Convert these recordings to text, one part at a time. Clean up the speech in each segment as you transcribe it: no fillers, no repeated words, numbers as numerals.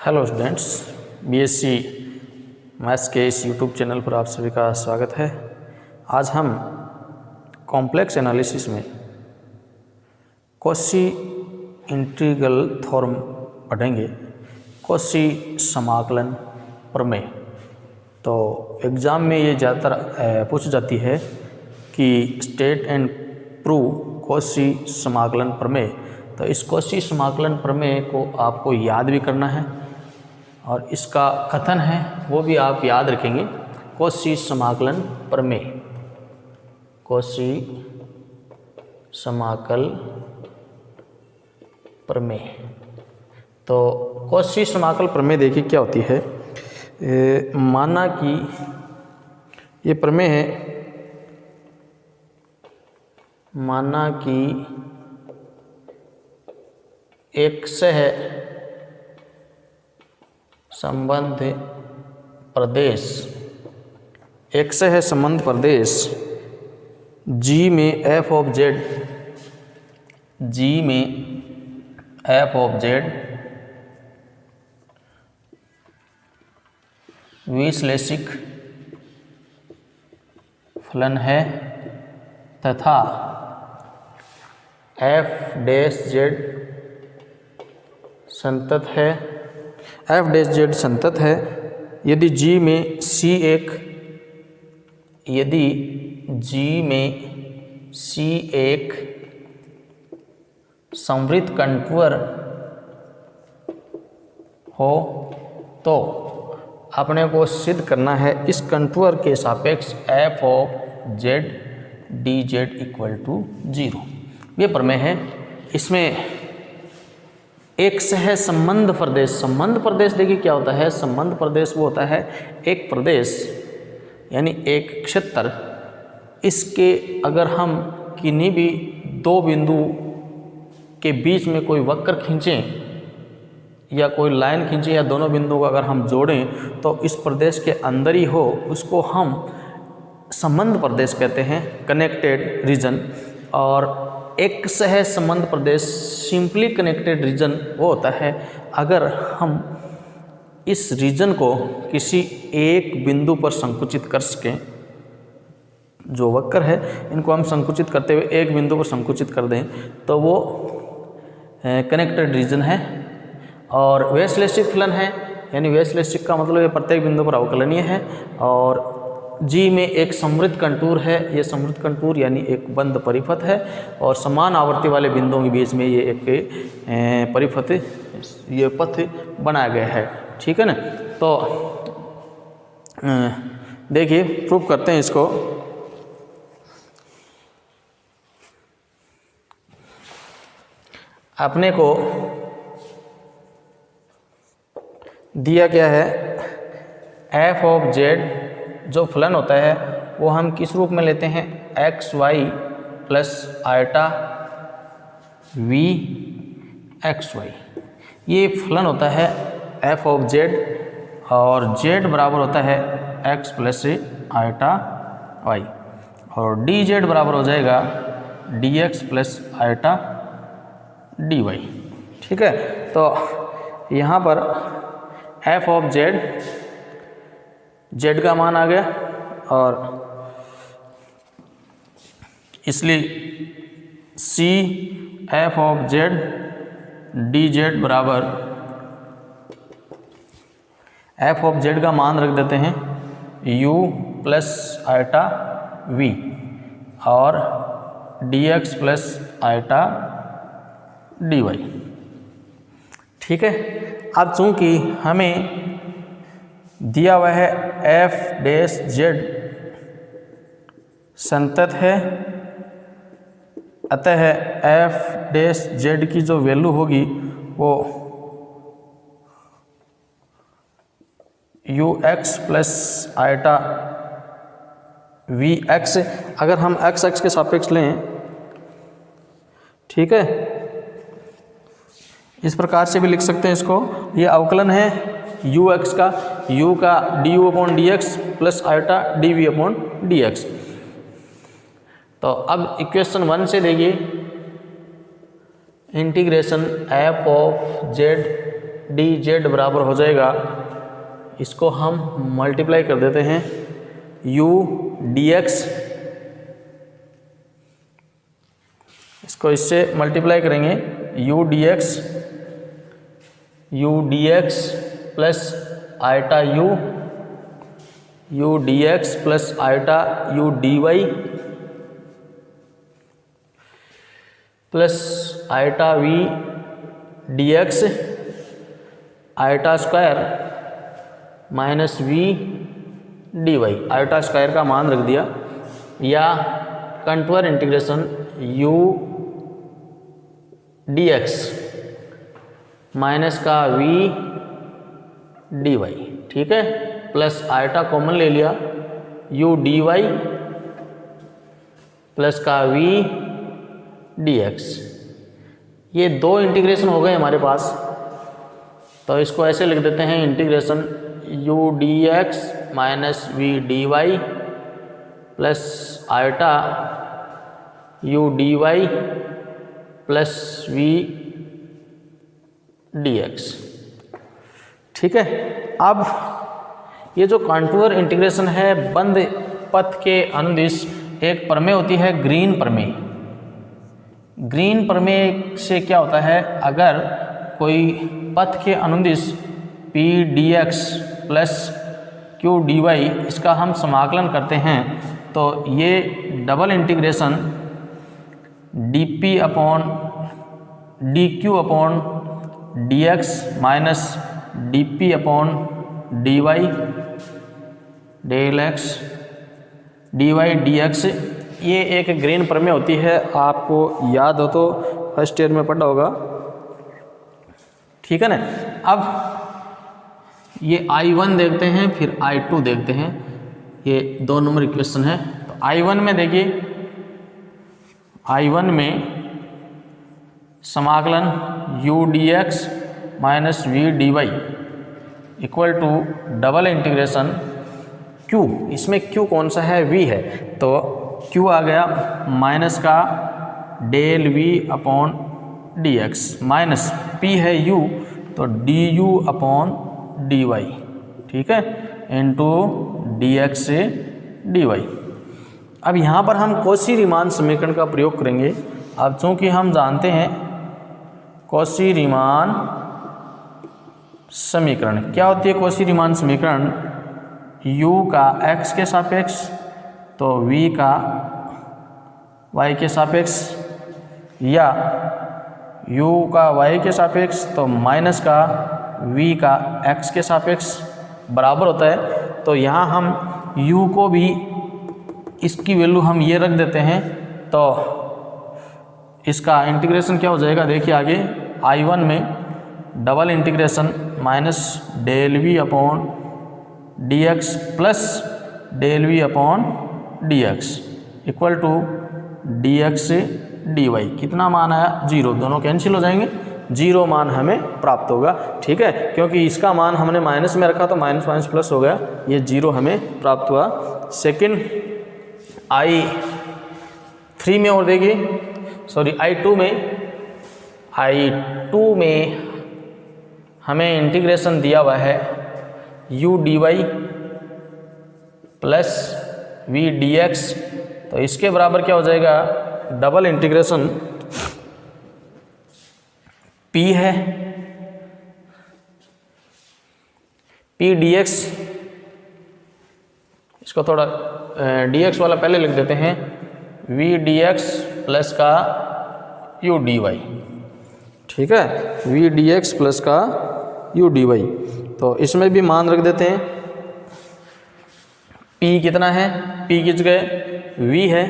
Hello students, BSc maths के इस YouTube channel पर आप सभी का स्वागत है। आज हम कॉम्प्लेक्स एनालिसिस में कॉची इंटीग्रल थ्योरम पढ़ेंगे, कॉची समाकलन प्रमेय। तो एग्ज़ाम में ये ज़्यादातर पूछ जाती है कि स्टेट एंड प्रूव कॉची समाकलन प्रमेय। तो इस कॉची समाकलन प्रमेय को आपको याद भी करना है और इसका कथन है वो भी आप याद रखेंगे। कॉची समाकलन प्रमेय, कॉची समाकल प्रमेय। तो कॉची समाकल प्रमेय देखिए क्या होती है। माना कि ये प्रमेय है, माना कि एक सह संबंध प्रदेश, एक सह संबंध प्रदेश G में f ऑफ z, G में f ऑफ z विश्लेषिक फलन है तथा f डैश z संतत है, f डैश z संतत है यदि G में C एक, यदि G में C एक समवृत्त कंटूर हो तो अपने को सिद्ध करना है इस कंटूर के सापेक्ष f of z dz equal to 0। ये प्रमेय है। इसमें एक सह संबंध प्रदेश, संबंध प्रदेश देखिए क्या होता है। संबंध प्रदेश वो होता है एक प्रदेश यानी एक क्षेत्र, इसके अगर हम किन्हीं भी दो बिंदु के बीच में कोई वक्र खींचें या कोई लाइन खींचें या दोनों बिंदुओं को अगर हम जोड़ें तो इस प्रदेश के अंदर ही हो, उसको हम संबंध प्रदेश कहते हैं, कनेक्टेड रीजन। और एक सह संबंध प्रदेश, सिंपली कनेक्टेड रीजन वो होता है अगर हम इस रीजन को किसी एक बिंदु पर संकुचित कर सकें। जो वक्र है इनको हम संकुचित करते हुए एक बिंदु पर संकुचित कर दें तो वो कनेक्टेड रीजन है। और वैश्लेषिक फलन है, यानी वैश्लेषिक का मतलब ये प्रत्येक बिंदु पर अवकलनीय है। और G में एक समवृत्त कंटूर है, ये समवृत्त कंटूर यानी एक बंद परिपथ है और समान आवर्ती वाले बिंदुओं के बीच में ये एक परिपथ, ये पथ बनाया गया है। ठीक है ना। तो देखिए प्रूफ करते हैं इसको। अपने को दिया क्या है, f ऑफ z जो फलन होता है वो हम किस रूप में लेते हैं, x y plus iota v x y. ये फलन होता है f ऑफ z और z बराबर होता है x प्लस आयटा y और dz बराबर हो जाएगा dx प्लस आयटा dy। ठीक है। तो यहाँ पर f ऑफ z का मान आ गया और इसलिए c f of z dz बराबर f ऑफ z का मान रख देते हैं u प्लस आयटा v और dx प्लस आयटा dy। ठीक है। अब चूंकि हमें दिया हुआ है f डैश z संतत है, अतः f डैश z की जो वैल्यू होगी वो ux प्लस आयटा vx, अगर हम x के सापेक्ष लें, ठीक है, इस प्रकार से भी लिख सकते हैं इसको। ये अवकलन है ux का, u का du upon dx plus eta dv upon dx। तो अब इक्वेशन 1 से देखिए, integration f of z D Z बराबर हो जाएगा, इसको हम मल्टीप्लाई कर देते हैं u dx, इसको इससे मल्टीप्लाई करेंगे u dx plus eta u dx plus eta u dy plus eta v dx eta square minus v dy, eta square का मान रख दिया, या contour integration u dx minus का v dy, ठीक है, प्लस आयटा कॉमन ले लिया u dy प्लस का v dx। ये दो इंटीग्रेशन हो गए हमारे पास, तो इसको ऐसे लिख देते हैं integration u dx minus v dy plus eta u dy plus v dx, ठीक है। अब ये जो कॉन्टूर इंटीग्रेशन है बंद पथ के अनुदिश एक प्रमेय होती है ग्रीन प्रमेय। ग्रीन प्रमेय से क्या होता है, अगर कोई पथ के अनुदिश p dx plus q dy इसका हम समाकलन करते हैं तो ये double integration dp upon dq upon dx minus dp upon dy del x dy dx, ये एक ग्रीन प्रमेय होती है, आपको याद हो तो फर्स्ट ईयर में पढ़ा होगा, ठीक है ना। अब ये I1 देखते हैं, फिर I2 देखते हैं, ये 2 नंबर इक्वेशन है। तो I1 में देखिए, I1 में समाकलन u dx minus v dy equal to double integration q, इसमें q कौन सा है, v है, तो q आ गया माइनस का del v upon dx minus p है u तो du अपॉन dy, ठीक है, इंटू dx से dy। अब यहाँ पर हम कॉची-रीमान समीकरण का प्रयोग करेंगे। अब चूँकि हम जानते हैं कॉची-रीमान समीकरण क्या होती है, कॉची-रीमान समीकरण u का x के सापेक्ष तो v का y के सापेक्ष, या u का y के सापेक्ष तो माइनस का v का x के सापेक्ष बराबर होता है। तो यहाँ हम u को भी इसकी वैल्यू हम ये रख देते हैं, तो इसका इंटीग्रेशन क्या हो जाएगा, देखिए आगे I1 में double integration minus del v upon dx plus del v upon dx equal to dx से dy, कितना मान आया 0, दोनों कैंसिल हो जाएंगे, 0 मान हमें प्राप्त होगा, ठीक है, क्योंकि इसका मान हमने माइनस में रखा तो माइनस माइनस प्लस हो गया, ये 0 हमें प्राप्त हुआ। सेकंड I3 में और देखिए, सॉरी I2 में हमें इंटीग्रेशन दिया हुआ है u dy plus v dx, तो इसके बराबर क्या हो जाएगा, डबल इंटीग्रेशन p है p dx, इसको थोड़ा dx वाला पहले लिख देते हैं, v dx प्लस का u dy, ठीक है, v dx प्लस का u dy। तो इसमें भी मान रख देते हैं, p कितना है, p किस गए v है,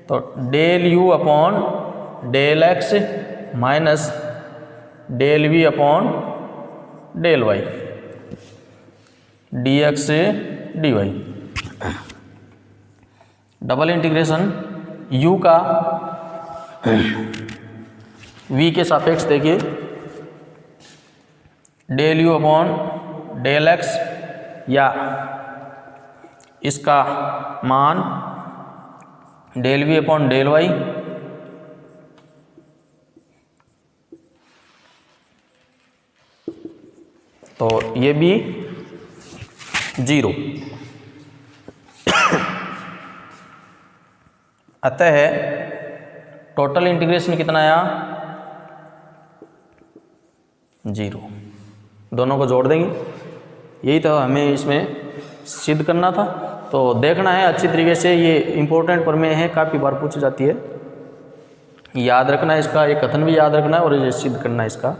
तो del u upon del x minus del v upon del y dx से dy, डबल इंटीग्रेशन u का v के सापेक्ष देखिए, del u upon del x, या इसका मान del v upon del y तो ये भी 0। अतः टोटल इंटीग्रेशन कितना आया 0। दोनों को जोड़ देंगे, यही तो हमें इसमें सिद्ध करना था। तो देखना है अच्छी तरीके से, ये इम्पोर्टेंट प्रमेय है, काफ़ी बार पूछी जाती है, याद रखना है इसका, ये कथन भी याद रखना है और ये सिद्ध करना है इसका।